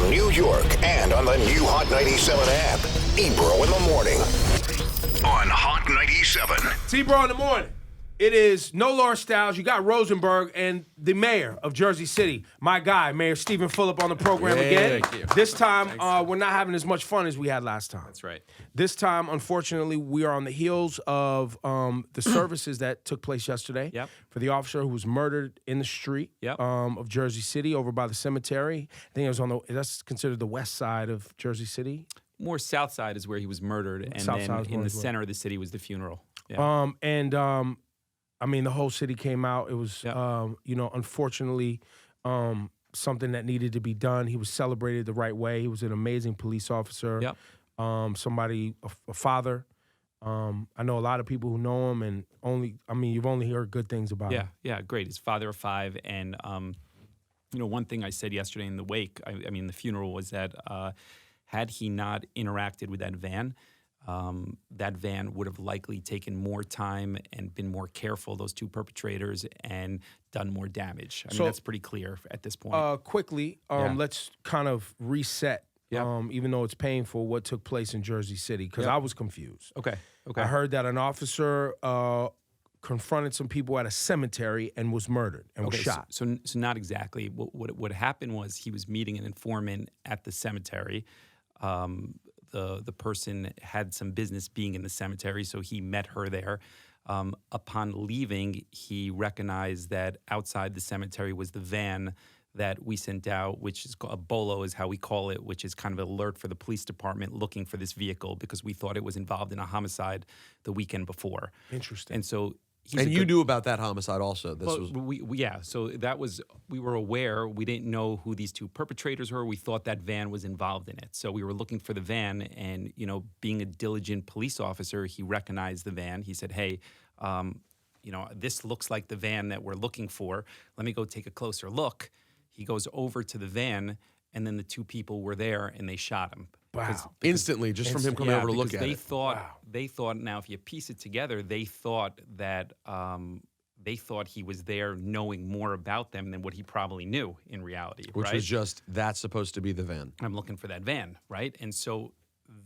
New York and on the new Hot 97 app. Ebro in the morning on Hot 97. It's Ebro in the morning. It is No Law Styles. You got Rosenberg and the mayor of Jersey City, my guy, Mayor Steven Fulop, on the program again. Thank you. This time, we're not having as much fun as we had last time. That's right. This time, unfortunately, we are on the heels of the services that took place yesterday for the officer who was murdered in the street of Jersey City over by the cemetery. I think it was that's considered the west side of Jersey City. More south side is where he was murdered, and then in the center of the city was the funeral. Yeah. I mean, the whole city came out. It was, unfortunately, something that needed to be done. He was celebrated the right way. He was an amazing police officer. Yep. A father. I know a lot of people who know him, and you've only heard good things about him. Yeah, great. He's father of 5, and one thing I said yesterday in the wake, the funeral, was that had he not interacted with that van would have likely taken more time and been more careful, those two perpetrators, and done more damage. I mean, that's pretty clear at this point. Quickly, let's kind of reset, even though it's painful, what took place in Jersey City, because I was confused. Okay. I heard that an officer confronted some people at a cemetery and was murdered and was shot. So not exactly. What happened was he was meeting an informant at the cemetery. The person had some business being in the cemetery, so he met her there. Upon leaving, he recognized that outside the cemetery was the van that we sent out, which is called a bolo, is how we call it, which is kind of an alert for the police department looking for this vehicle because we thought it was involved in a homicide the weekend before. Interesting. And so you knew about that homicide also. So that was, we were aware. We didn't know who these two perpetrators were. We thought that van was involved in it. So we were looking for the van, and, being a diligent police officer, he recognized the van. He said, hey, this looks like the van that we're looking for. Let me go take a closer look. He goes over to the van, and then the two people were there, and they shot him. Wow. Instantly, just from him coming over to look at it. They thought, now if you piece it together, they thought that he was there knowing more about them than what he probably knew in reality. Which was just, that's supposed to be the van. I'm looking for that van, right? And so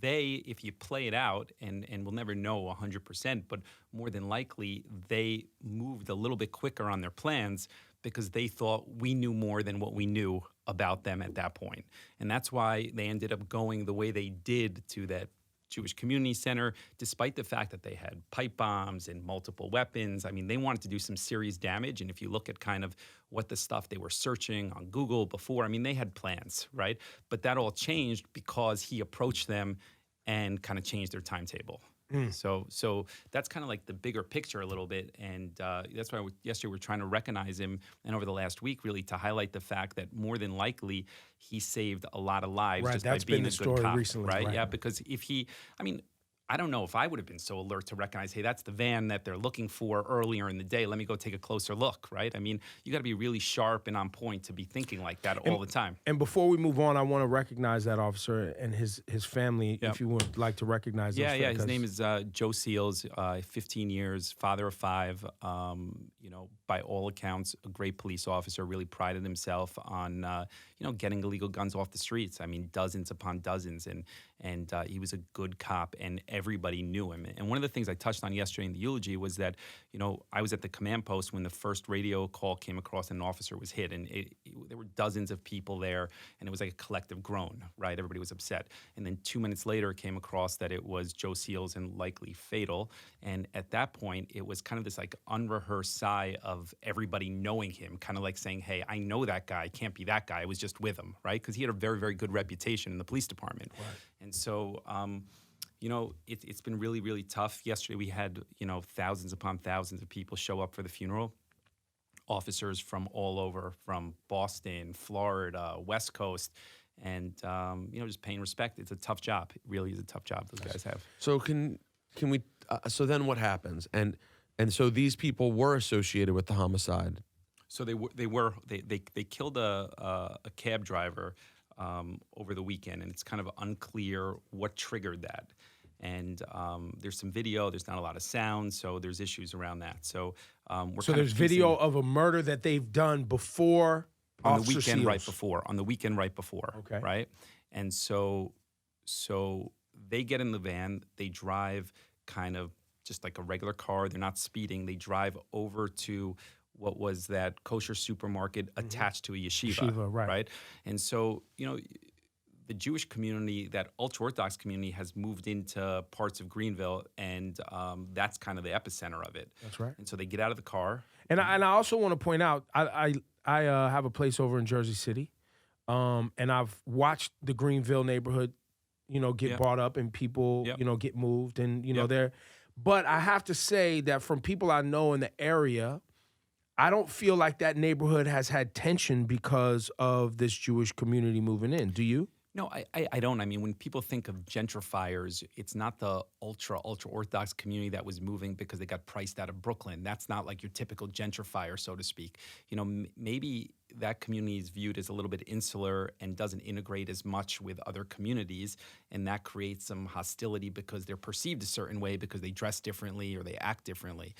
if you play it out, and we'll never know 100%, but more than likely, they moved a little bit quicker on their plans because they thought we knew more than what we knew about them at that point. And that's why they ended up going the way they did to that Jewish community center, despite the fact that they had pipe bombs and multiple weapons. I mean, they wanted to do some serious damage. And if you look at kind of what the stuff they were searching on Google before, they had plans, right? But that all changed because he approached them and kind of changed their timetable. So that's kind of like the bigger picture a little bit, and that's why yesterday we're trying to recognize him, and over the last week really to highlight the fact that more than likely he saved a lot of lives just by being a good cop, recently, right? Yeah, because if he, I don't know if I would have been so alert to recognize, hey, that's the van that they're looking for earlier in the day. Let me go take a closer look, right? You got to be really sharp and on point to be thinking like that all the time. And before we move on, I want to recognize that officer and his family, if you would like to recognize them. Yeah, his name is Joe Seals, 15 years, father of 5, by all accounts, a great police officer, really prided himself on, getting illegal guns off the streets. Dozens upon dozens, and he was a good cop, and everybody knew him. And one of the things I touched on yesterday in the eulogy was that, I was at the command post when the first radio call came across and an officer was hit, and there were dozens of people there, and it was like a collective groan, right? Everybody was upset. And then 2 minutes later, it came across that it was Joe Seals and likely fatal. And at that point, it was kind of this like unrehearsed sigh of everybody knowing him, kind of like saying, hey, I know that guy, can't be that guy, I was just with him, right? Because he had a very, very good reputation in the police department. Right. And so, it's been really, really tough. Yesterday we had, thousands upon thousands of people show up for the funeral. Officers from all over, from Boston, Florida, West Coast, and, just paying respect. It's a tough job. It really is a tough job those guys have. So can we, so then what happens? And so these people were associated with the homicide. So they killed a cab driver over the weekend, and it's kind of unclear what triggered that. And there's some video, there's not a lot of sound, so there's issues around that. So there's video of a murder that they've done before On the Officer weekend right Seals. before. On the weekend right before. Okay. Right? And so they get in the van, they drive kind of just like a regular car. They're not speeding. They drive over to what was that kosher supermarket attached to a yeshiva. Yeshiva, right. And so, the Jewish community, that ultra-Orthodox community, has moved into parts of Greenville, and that's kind of the epicenter of it. That's right. And so they get out of the car. And I also want to point out, I have a place over in Jersey City, and I've watched the Greenville neighborhood, get bought up and people, get moved, and they're. But I have to say that from people I know in the area, I don't feel like that neighborhood has had tension because of this Jewish community moving in. Do you? No, I don't. I mean, when people think of gentrifiers, it's not the ultra-Orthodox community that was moving because they got priced out of Brooklyn. That's not like your typical gentrifier, so to speak. Maybe that community is viewed as a little bit insular and doesn't integrate as much with other communities, and that creates some hostility because they're perceived a certain way because they dress differently or they act differently.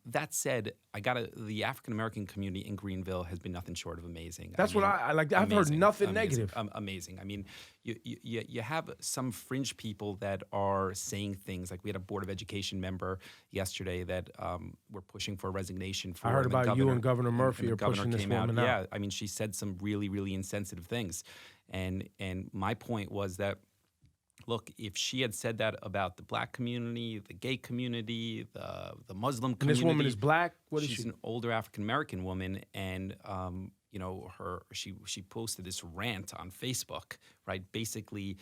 That said, the African American community in Greenville has been nothing short of amazing. That's what I like. I've heard nothing negative. Amazing. I mean, you have some fringe people that are saying things like we had a Board of Education member yesterday that we're pushing for a resignation for. I heard about you and Governor Murphy are pushing this woman out. Yeah, I mean, she said some really, really insensitive things, and my point was that. Look, if she had said that about the black community, the gay community, the Muslim community. And this woman is black? What is she? She's an older African-American woman, and she posted this rant on Facebook, right? Basically,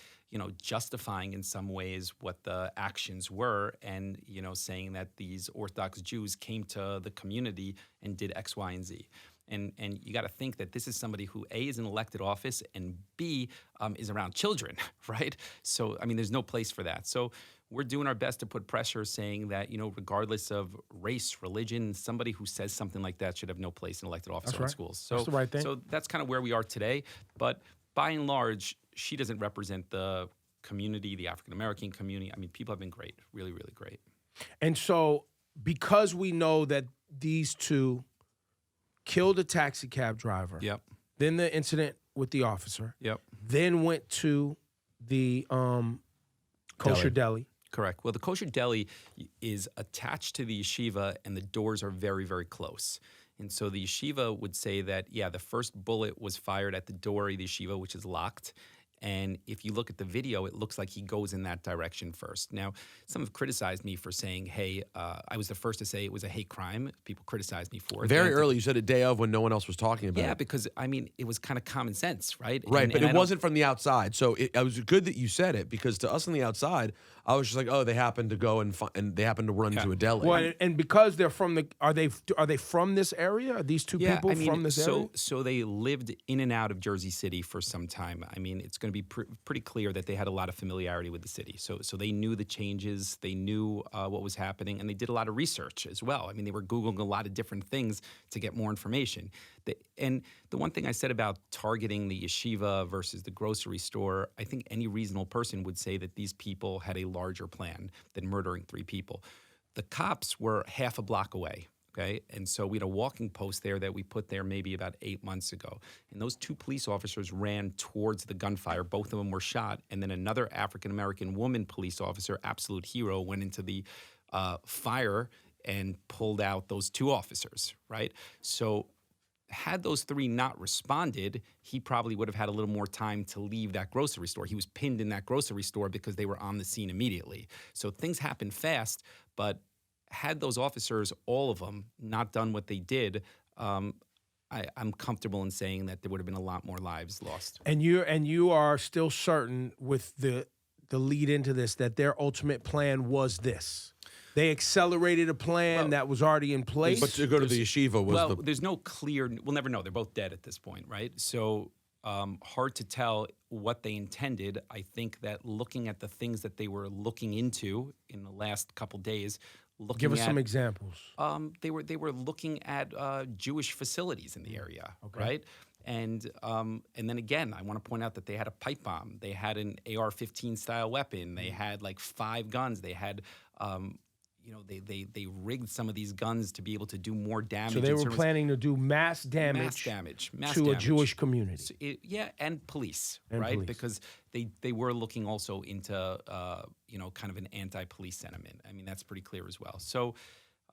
justifying in some ways what the actions were and, saying that these Orthodox Jews came to the community and did X, Y, and Z. And you got to think that this is somebody who, A, is in elected office, and B, is around children, right? So, I mean, there's no place for that. So we're doing our best to put pressure saying that, regardless of race, religion, somebody who says something like that should have no place in elected office or in schools. So, that's the right thing. So that's kind of where we are today. But by and large, she doesn't represent the community, the African-American community. I mean, people have been great, really, really great. And so because we know that these two killed a taxi cab driver. Yep. Then the incident with the officer. Yep. Then went to the kosher deli. Correct. Well, the kosher deli is attached to the yeshiva, and the doors are very, very close. And so the yeshiva would say that, the first bullet was fired at the door of the yeshiva, which is locked. And if you look at the video, it looks like he goes in that direction first. Now, some have criticized me for saying, hey, I was the first to say it was a hate crime. People criticized me for it. Very early, you said a day of when no one else was talking about it. Yeah, because, I mean, it was kind of common sense, right? Right, but it wasn't from the outside. So it was good that you said it, because to us on the outside, I was just like, oh, they happened to go and they happened to run to a deli. Well, and because they're from are they from this area? Are these two people from this area? So they lived in and out of Jersey City for some time. I mean, it's going to be pretty clear that they had a lot of familiarity with the city. So they knew the changes, they knew what was happening, and they did a lot of research as well. I mean, they were Googling a lot of different things to get more information. And the one thing I said about targeting the yeshiva versus the grocery store, I think any reasonable person would say that these people had a larger plan than murdering 3 people. The cops were half a block away. Okay, and so we had a walking post there that we put there maybe about 8 months ago. And those 2 police officers ran towards the gunfire. Both of them were shot. And then another African-American woman police officer, absolute hero, went into the fire and pulled out those 2 officers, right? So had those 3 not responded, he probably would have had a little more time to leave that grocery store. He was pinned in that grocery store because they were on the scene immediately. So things happened fast, but had those officers, all of them, not done what they did, I'm comfortable in saying that there would have been a lot more lives lost. And you are still certain with the lead into this that their ultimate plan was this. They accelerated a plan that was already in place. But to go to the yeshiva was there's no clear. We'll never know. They're both dead at this point, right? So hard to tell what they intended. I think that looking at the things that they were looking into in the last couple days. Give us some examples. They were looking at Jewish facilities in the area, right? And then again, I want to point out that they had a pipe bomb. They had an AR-15 style weapon. They had like 5 guns. They had they rigged some of these guns to be able to do more damage. So they were planning to do mass damage to a Jewish community. So and police, right? Police. Because they were looking also into kind of an anti-police sentiment. I mean, that's pretty clear as well. So.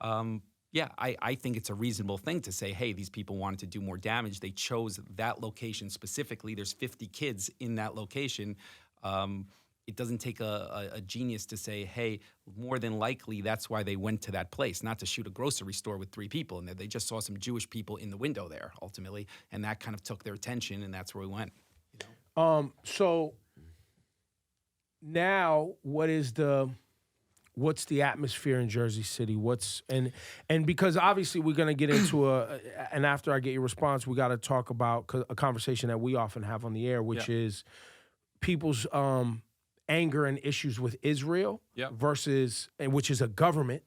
I think it's a reasonable thing to say, hey, these people wanted to do more damage. They chose that location specifically. There's 50 kids in that location. It doesn't take a genius to say, hey, more than likely that's why they went to that place, not to shoot a grocery store with 3 people in there. They just saw some Jewish people in the window there, ultimately, and that kind of took their attention, and that's where we went. So now, what's the atmosphere in Jersey City? And because obviously we're going to get into and after I get your response, we got to talk about a conversation that we often have on the air, which is people's anger and issues with Israel which is a government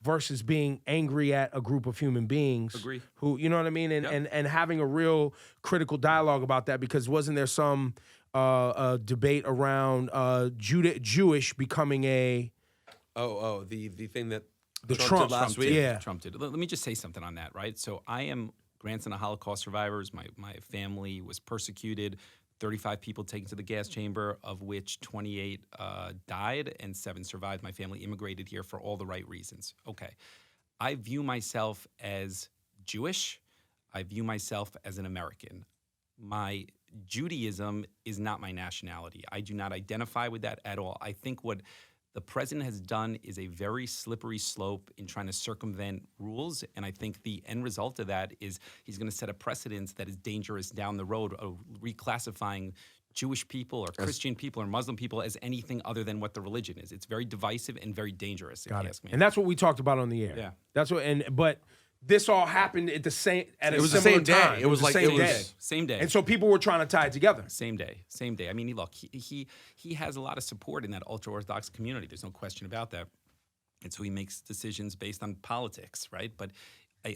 versus being angry at a group of human beings. Agree. Who, you know what I mean? And having a real critical dialogue about that, because wasn't there some debate around Jewish becoming a... the thing that Trump did last week? Yeah. Trump did. Let me just say something on that, right? So I am grandson of Holocaust survivors. My family was persecuted. 35 people taken to the gas chamber, of which 28 died and 7 survived. My family immigrated here for all the right reasons. Okay. I view myself as Jewish. I view myself as an American. My Judaism is not my nationality. I do not identify with that at all. I think what the president has done is a very slippery slope in trying to circumvent rules, and I think the end result of that is he's going to set a precedent that is dangerous down the road of reclassifying Jewish people or Christian people or Muslim people as anything other than what the religion is. It's very divisive and very dangerous, if you ask me. And that's what we talked about on the air. Yeah. That's what. But this all happened at a similar same day. time. It was like same it was day. Same day. And so people were trying to tie it together. Same day. I mean, look, he has a lot of support in that ultra-Orthodox community. There's no question about that. And so he makes decisions based on politics, right? But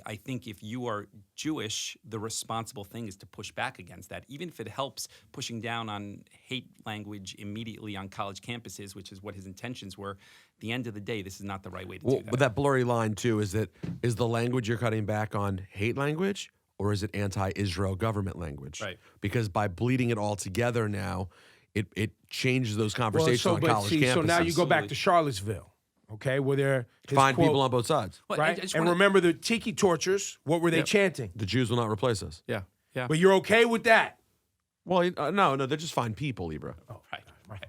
I think if you are Jewish, the responsible thing is to push back against that, even if it helps pushing down on hate language immediately on college campuses, which is what his intentions were. At the end of the day, this is not the right way to do that. But that blurry line, too, is the language you're cutting back on hate language, or is it anti-Israel government language? Right. Because by bleeding it all together now, it changes those conversations on college campuses. So now you go back to Charlottesville. Okay, where they're find people on both sides, right? And remember the tiki tortures. What were they chanting? The Jews will not replace us. Yeah. But you're okay with that? Well, no, they're just fine people, Ebro. Oh, right.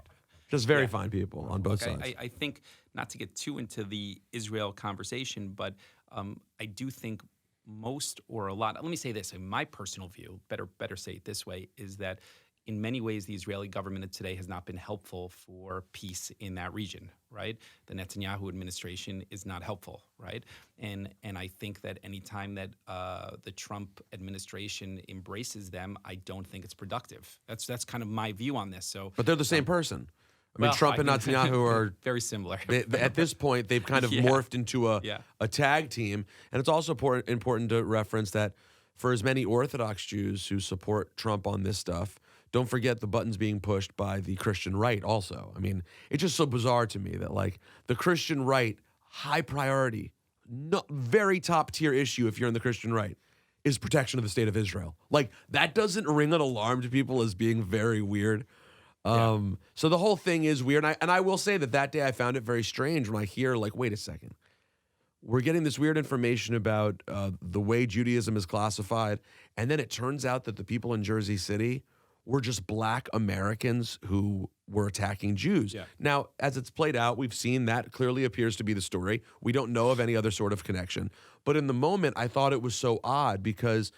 Just very fine people on both sides. I think, not to get too into the Israel conversation, but I do think most or a lot. Let me say this: in my personal view, better say it this way, is that in many ways, the Israeli government of today has not been helpful for peace in that region, right? The Netanyahu administration is not helpful, right? And I think that any time that the Trump administration embraces them, I don't think it's productive. That's kind of my view on this. So, but they're the same person. I mean, Trump and Netanyahu are very similar. At this point, they've kind of morphed into a tag team. And it's also important to reference that for as many Orthodox Jews who support Trump on this stuff, don't forget the buttons being pushed by the Christian right also. I mean, it's just so bizarre to me that, like, the Christian right, high priority, very top tier issue if you're in the Christian right, is protection of the state of Israel. Like, that doesn't ring an alarm to people as being very weird. So the whole thing is weird. And I will say that day I found it very strange when I hear, like, wait a second. We're getting this weird information about the way Judaism is classified, and then it turns out that the people in Jersey City were just black Americans who were attacking Jews. Yeah. Now, as it's played out, we've seen that clearly appears to be the story. We don't know of any other sort of connection. But in the moment, I thought it was so odd because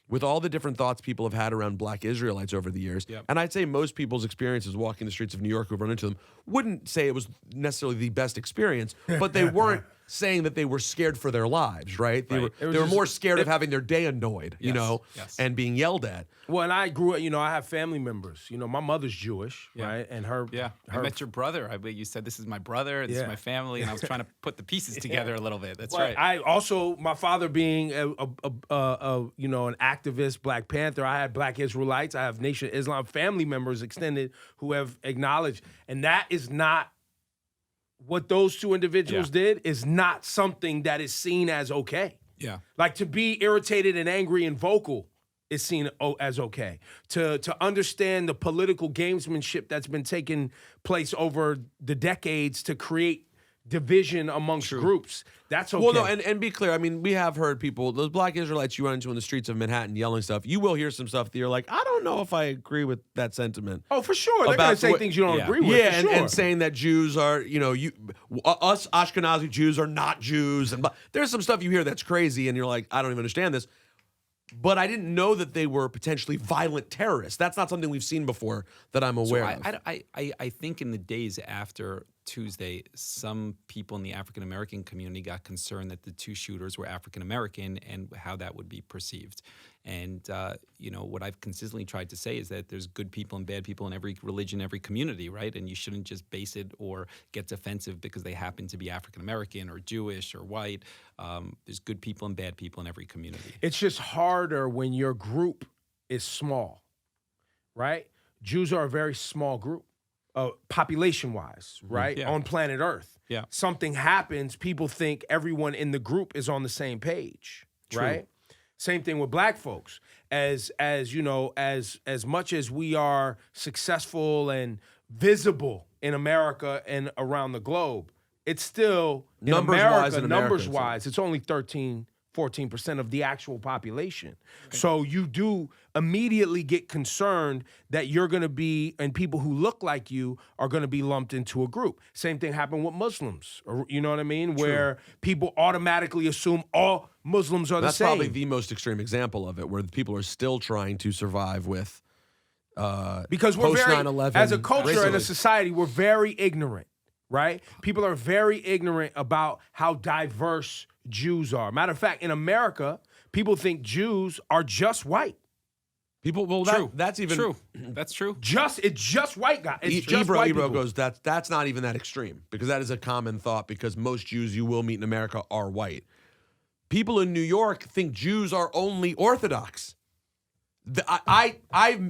with all the different thoughts people have had around black Israelites over the years, and I'd say most people's experiences walking the streets of New York who've run into them wouldn't say it was necessarily the best experience, but they weren't saying that they were scared for their lives, right? They were more scared of having their day annoyed, you know, and being yelled at. Well, and I grew up, I have family members. My mother's Jewish, right? And her... Yeah, I met your brher. You said, this is my brother, this is my family, and I was trying to put the pieces together a little bit. That's right. I also, my father being an activist, Black Panther, I had Black Israelites, I have Nation of Islam family members extended who have acknowledged, and that is not what those two individuals did is not something that is seen as okay. Yeah. Like, to be irritated and angry and vocal is seen as okay. To understand the political gamesmanship that's been taking place over the decades to create division amongst groups, that's okay. Well, no, and be clear. I mean, we have heard people, those black Israelites you run into in the streets of Manhattan yelling stuff. You will hear some stuff that you're like, I don't know if I agree with that sentiment. Oh, for sure. They're going to say things you don't agree with. Yeah, for sure. and saying that Jews are, us Ashkenazi Jews are not Jews. And there's some stuff you hear that's crazy, and you're like, I don't even understand this. But I didn't know that they were potentially violent terrorists. That's not something we've seen before that I'm aware of. I think in the days after Tuesday, some people in the African American community got concerned that the two shooters were African American and how that would be perceived. And what I've consistently tried to say is that there's good people and bad people in every religion, every community, right? And you shouldn't just base it or get defensive because they happen to be African American or Jewish or white. There's good people and bad people in every community. It's just harder when your group is small, right? Jews are a very small group. Population-wise, right, on planet Earth. Yeah. Something happens, people think everyone in the group is on the same page, right? Same thing with black folks. As much as we are successful and visible in America and around the globe, it's still, numbers-wise, it's only 14% of the actual population. Okay. So you do immediately get concerned that you're going to be, and people who look like you are going to be lumped into a group. Same thing happened with Muslims, you know what I mean? True. Where people automatically assume all Muslims are the same. That's probably the most extreme example of it, where people are still trying to survive with because we're very, 9/11 as a culture racism. and a society, we're very ignorant, right? People are very ignorant about how diverse Jews are. Matter of fact, in America, people think Jews are just white. That's even true. That's true. It's just white guys. It's just white Ebro people. goes, that's not even that extreme, because that is a common thought, because most Jews you will meet in America are white. People in New York think Jews are only Orthodox.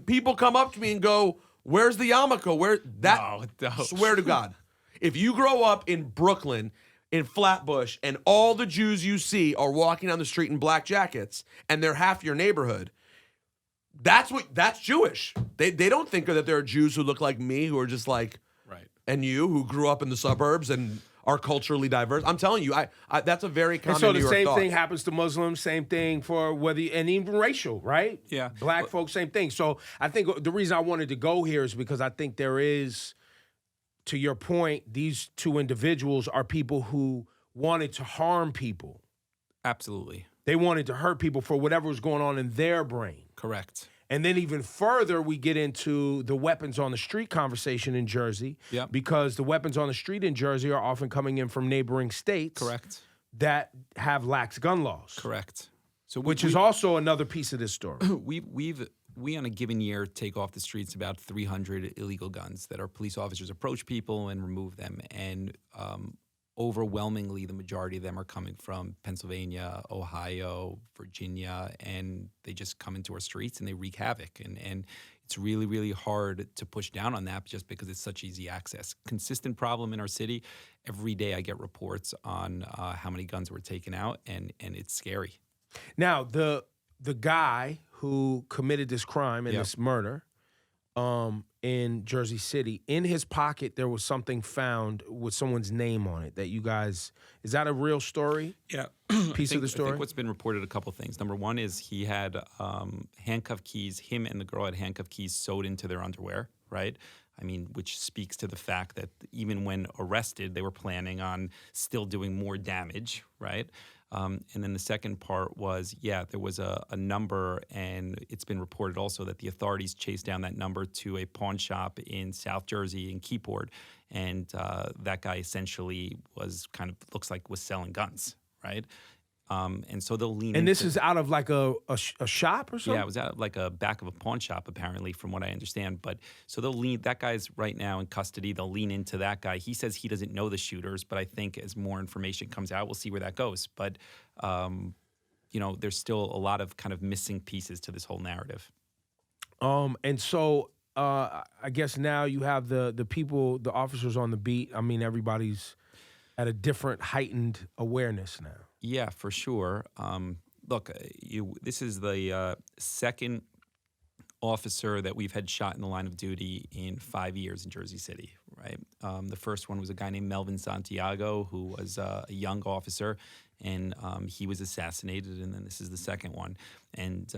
People come up to me and go, "Where's the yarmulke? No. Swear to God, if you grow up in Brooklyn, in Flatbush, and all the Jews you see are walking down the street in black jackets, and they're half your neighborhood, that's Jewish. They don't think that there are Jews who look like me, who are just like, and you, who grew up in the suburbs and are culturally diverse. I'm telling you, that's a very common New York thought. And so the same thing happens to Muslims, same thing for and even racial, right? Yeah. Black folks, same thing. So I think the reason I wanted to go here is because I think there is, to your point, these two individuals are people who wanted to harm people. Absolutely. They wanted to hurt people for whatever was going on in their brain. Correct. And then even further, we get into the weapons on the street conversation in Jersey. Yep. Because the weapons on the street in Jersey are often coming in from neighboring states. Correct. That have lax gun laws. Correct. So which is also another piece of this story. We on a given year take off the streets about 300 illegal guns that our police officers approach people and remove them. And overwhelmingly, the majority of them are coming from Pennsylvania, Ohio, Virginia, and they just come into our streets and they wreak havoc. And it's really, really hard to push down on that just because it's such easy access. Consistent problem in our city. Every day I get reports on how many guns were taken out, and it's scary. Now, the guy who committed this crime and this murder in Jersey City, in his pocket there was something found with someone's name on it that you guys, is that a real story? Yeah. Piece of the story? I think what's been reported, a couple things. Number one is he had handcuff keys, him and the girl had handcuff keys sewed into their underwear, right? I mean, which speaks to the fact that even when arrested, they were planning on still doing more damage, right? And then the second part was, there was a number, and it's been reported also that the authorities chased down that number to a pawn shop in South Jersey in Keyport, and that guy essentially was looks like was selling guns, right? And so they'll lean. And this is out of like a shop or something? Yeah, it was out of like a back of a pawn shop, apparently, from what I understand. But so they'll lean. That guy's right now in custody. They'll lean into that guy. He says he doesn't know the shooters, but I think as more information comes out, we'll see where that goes. But there's still a lot of kind of missing pieces to this whole narrative. And so I guess now you have the people, the officers on the beat. I mean, everybody's at a different heightened awareness now. Yeah, for sure. Look, this is the second officer that we've had shot in the line of duty in 5 years in Jersey City, right? The first one was a guy named Melvin Santiago, who was a young officer, and he was assassinated, and then this is the second one. And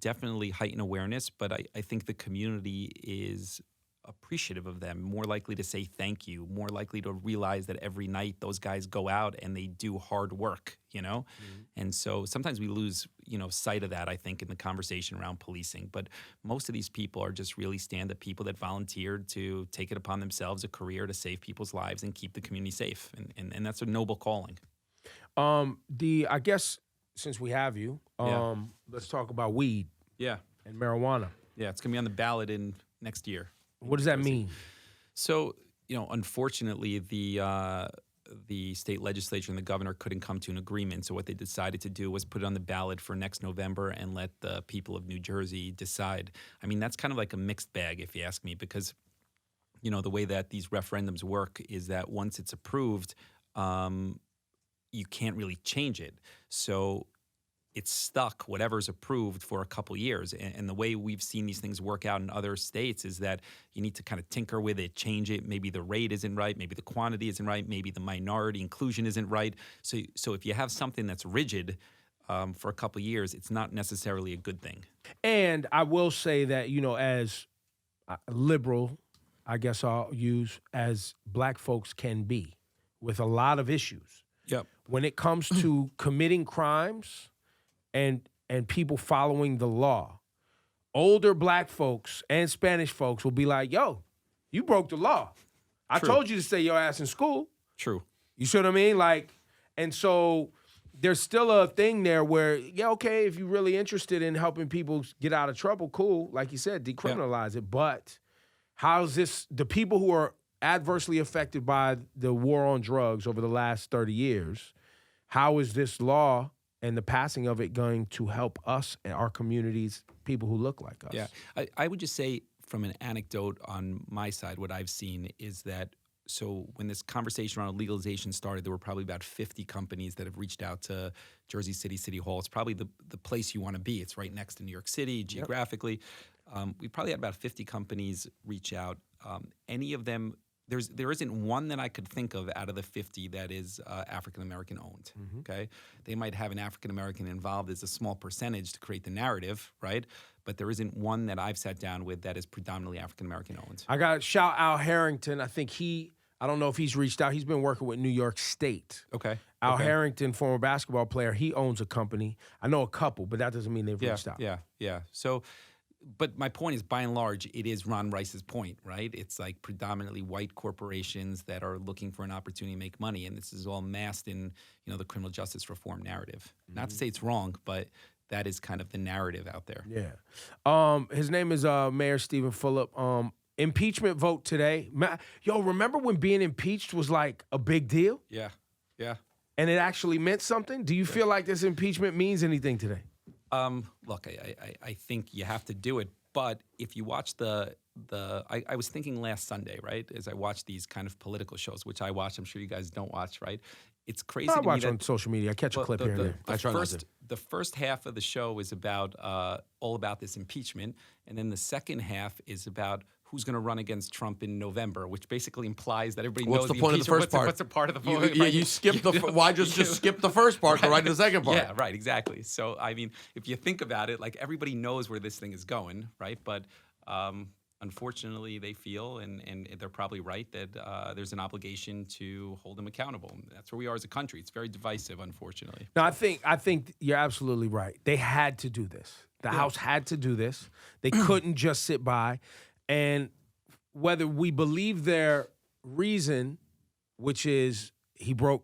definitely heightened awareness, but I think the community is appreciative of them, more likely to say thank you, more likely to realize that every night those guys go out and they do hard work, you know? Mm-hmm. And so sometimes we lose, sight of that, I think, in the conversation around policing. But most of these people are just really stand-up people that volunteered to take it upon themselves, a career to save people's lives and keep the community safe. And that's a noble calling. I guess since we have you, let's talk about weed. Yeah. And marijuana. Yeah, it's going to be on the ballot in next year. What does that mean? So, unfortunately, the state legislature and the governor couldn't come to an agreement. So what they decided to do was put it on the ballot for next November and let the people of New Jersey decide. I mean, that's kind of like a mixed bag, if you ask me, because, the way that these referendums work is that once it's approved, you can't really change it. So it's stuck, whatever's approved, for a couple years. And the way we've seen these things work out in other states is that you need to kind of tinker with it, change it. Maybe the rate isn't right. Maybe the quantity isn't right. Maybe the minority inclusion isn't right. So if you have something that's rigid for a couple years, it's not necessarily a good thing. And I will say that, as liberal, I guess I'll use, as black folks can be with a lot of issues. Yep. When it comes to committing crimes and people following the law, older black folks and Spanish folks will be like, yo, you broke the law. I told you to stay your ass in school. True. You see what I mean? And so there's still a thing there where, okay, if you're really interested in helping people get out of trouble, cool. Like you said, decriminalize it. But how's the people who are adversely affected by the war on drugs over the last 30 years, how is this law and the passing of it going to help us and our communities, people who look like us? Yeah, I would just say from an anecdote on my side, what I've seen is that, so when this conversation around legalization started, there were probably about 50 companies that have reached out to Jersey City Hall. It's probably the place you want to be. It's right next to New York City geographically. Yep. We probably had about 50 companies reach out. Any of them, there isn't one that I could think of out of the 50 that is African-American owned, okay? They might have an African-American involved as a small percentage to create the narrative, right? But there isn't one that I've sat down with that is predominantly African-American owned. I got to shout Al Harrington. I think I don't know if he's reached out. He's been working with New York State. Okay. Al Harrington, former basketball player, he owns a company. I know a couple, but that doesn't mean they've reached out. Yeah. So, but my point is, by and large, it is Ron Rice's point, right? It's like predominantly white corporations that are looking for an opportunity to make money, and this is all masked in, the criminal justice reform narrative. Not to say it's wrong, but that is kind of the narrative out there. Yeah. His name is Mayor Steven Fulop. Impeachment vote today. Yo, remember when being impeached was like a big deal? Yeah. And it actually meant something? Do you feel like this impeachment means anything today? Look, I think you have to do it, but if you watch I was thinking last Sunday, right, as I watched these kind of political shows, which I watch, I'm sure you guys don't watch, right? It's crazy to me. I watch on social media. I catch a clip here and there. I try not to. The first half of the show is about all about this impeachment, and then the second half is about who's going to run against Trump in November, which basically implies that everybody knows the point of the first part. What's the part of the vote? You skip why just skip the first part, go right to the second part? Yeah, right, exactly. So, I mean, if you think about it, like everybody knows where this thing is going, right? But unfortunately, they feel, and they're probably right, that there's an obligation to hold them accountable. That's where we are as a country. It's very divisive, unfortunately. No, I think you're absolutely right. They had to do this. The House had to do this. They couldn't just sit by. And whether we believe their reason, which is he broke,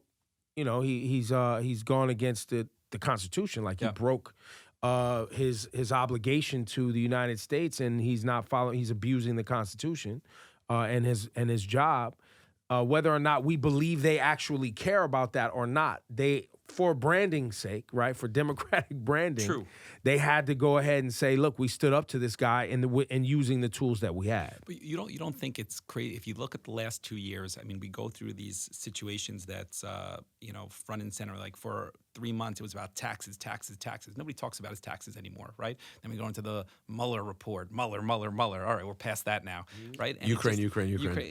he's gone against the Constitution, like he broke his obligation to the United States, and he's not following. He's abusing the Constitution and his job. Whether or not we believe they actually care about that or not, they for branding's sake, right, for Democratic branding, True. they had to go ahead and say, look, we stood up to this guy and using the tools that we had. But you don't think it's crazy if you look at the last 2 years? I mean, we go through these situations that's front and center. Like for 3 months, it was about taxes. Nobody talks about his taxes anymore, right? Then we go into the Mueller report. Mueller. All right, we're past that now, right? And Ukraine.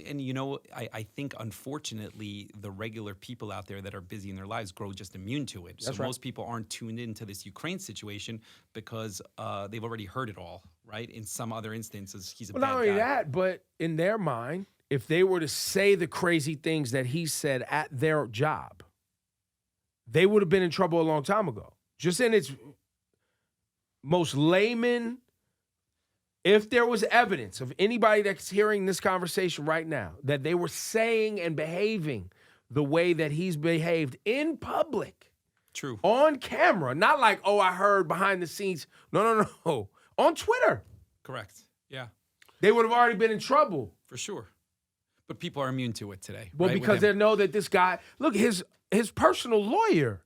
And I think unfortunately the regular people out there that are busy in their lives grow just immune to it. That's so right. most people aren't tuned into this Ukraine situation because they've already heard it all, right? In some other instances, he's a bad guy. Not only that, but in their mind, if they were to say the crazy things that he said at their job, they would have been in trouble a long time ago. Just in its most layman, if there was evidence of anybody that's hearing this conversation right now that they were saying and behaving the way that he's behaved in public, on camera, not like, oh, I heard behind the scenes. No. On Twitter. Correct. Yeah. They would have already been in trouble. For sure. But people are immune to it today. Well, right? because they know that this guy, look, his personal lawyer,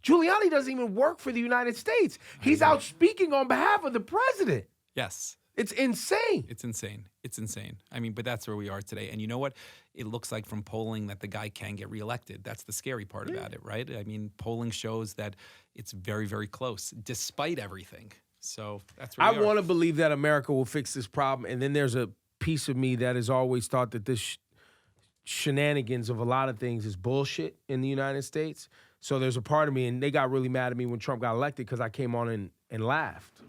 Giuliani doesn't even work for the United States. He's out speaking on behalf of the president. Yes. It's insane. It's insane. I mean, but that's where we are today. And you know what? It looks like from polling that the guy can get reelected. That's the scary part about it, right? I mean, polling shows that it's very, very close, despite everything. So that's where we are. I want to believe that America will fix this problem. And then there's a piece of me that has always thought that this shenanigans of a lot of things is bullshit in the United States. So there's a part of me, and they got really mad at me when Trump got elected because I came on and laughed.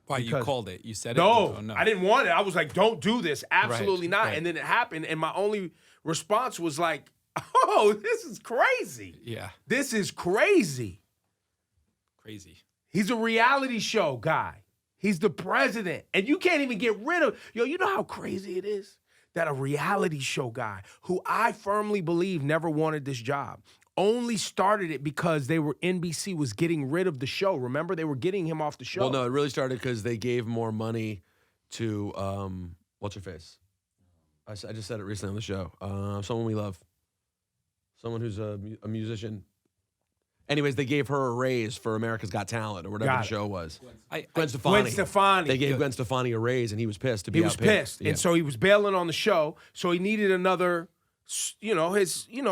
Why, you called it? You said it? No, Oh, no, I didn't want it. I was like, don't do this. Absolutely not. Right. And then it happened, and my only response was like, oh, this is crazy. Yeah. This is crazy. Crazy. He's a reality show guy. He's the president. And you can't even get rid of, you know how crazy it is that a reality show guy who I firmly believe never wanted this job only started it because NBC was getting rid of the show. Remember, they were getting him off the show. Well, no, it really started because they gave more money to what's her face? I just said it recently on the show. Someone we love, someone who's a musician. Anyways, they gave her a raise for America's Got Talent or whatever the show was. Gwen Stefani. They gave Gwen Stefani a raise, and he was pissed to be He was pissed, Yeah. and so he was bailing on the show. So he needed another. You know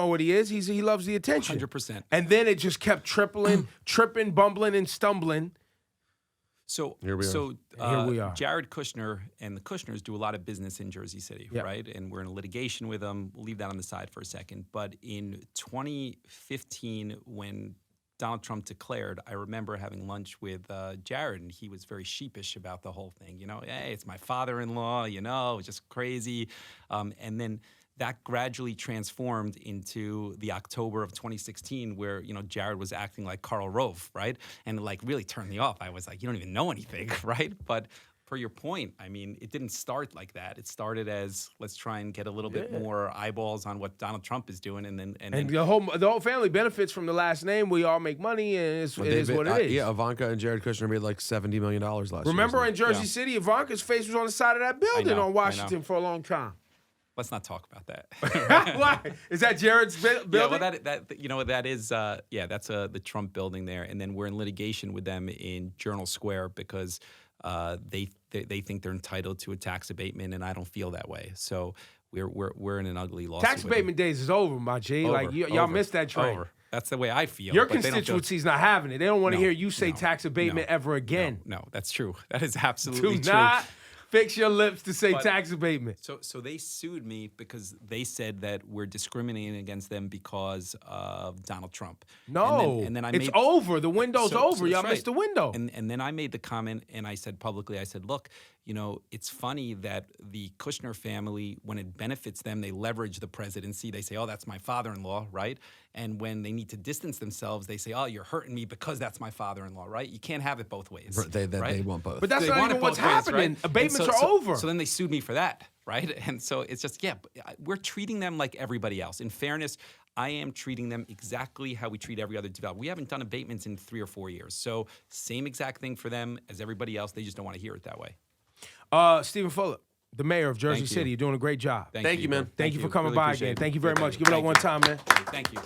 what he is. He loves the attention. 100%. And then it just kept tripping, bumbling, and stumbling. So here we are. Jared Kushner and the Kushners do a lot of business in Jersey City, right? And we're in litigation with them. We'll leave that on the side for a second. But in 2015, when Donald Trump declared, I remember having lunch with Jared, and he was very sheepish about the whole thing. Hey, it's my father-in-law, it's just crazy. And then that gradually transformed into the October of 2016 where, Jared was acting like Karl Rove, right? And really turned me off. I was like, you don't even know anything, right? But per your point, I mean, it didn't start like that. It started as let's try and get a little bit more eyeballs on what Donald Trump is doing, and then the whole family benefits from the last name. We all make money, and it is what it is. Yeah, Ivanka and Jared Kushner made like $70 million last year. Remember in Jersey City, Ivanka's face was on the side of that building on Washington for a long time. Let's not talk about that. Why? Is that Jared's building? Yeah, well, that is that's the Trump building there, and then we're in litigation with them in Journal Square because they think they're entitled to a tax abatement, and I don't feel that way. So we're in an ugly lawsuit. Tax abatement days is over, my G. Y'all missed that train. Over. That's the way I feel. Your constituency's not having it. They don't want to hear you say tax abatement ever again. No, that's true. That is absolutely Do true. not fix your lips to say tax abatement. So they sued me because they said that we're discriminating against them because of Donald Trump. No, and then it's over. The window's over. Y'all missed the window. And then I made the comment, and I said publicly, look, it's funny that the Kushner family, when it benefits them, they leverage the presidency. They say, oh, that's my father-in-law, right? And when they need to distance themselves, they say, oh, you're hurting me because that's my father-in-law, right? You can't have it both ways. They want both. But that's they not even what's happening. Right? Abatements are over. So then they sued me for that, right? And so it's just, we're treating them like everybody else. In fairness, I am treating them exactly how we treat every other developer. We haven't done abatements in 3 or 4 years. So same exact thing for them as everybody else. They just don't want to hear it that way. Steven Fulop, the mayor of Jersey City, you're doing a great job. Thank you, man. Thank you for coming really by again. Thank you very much. Give it up one time, man. Thank you.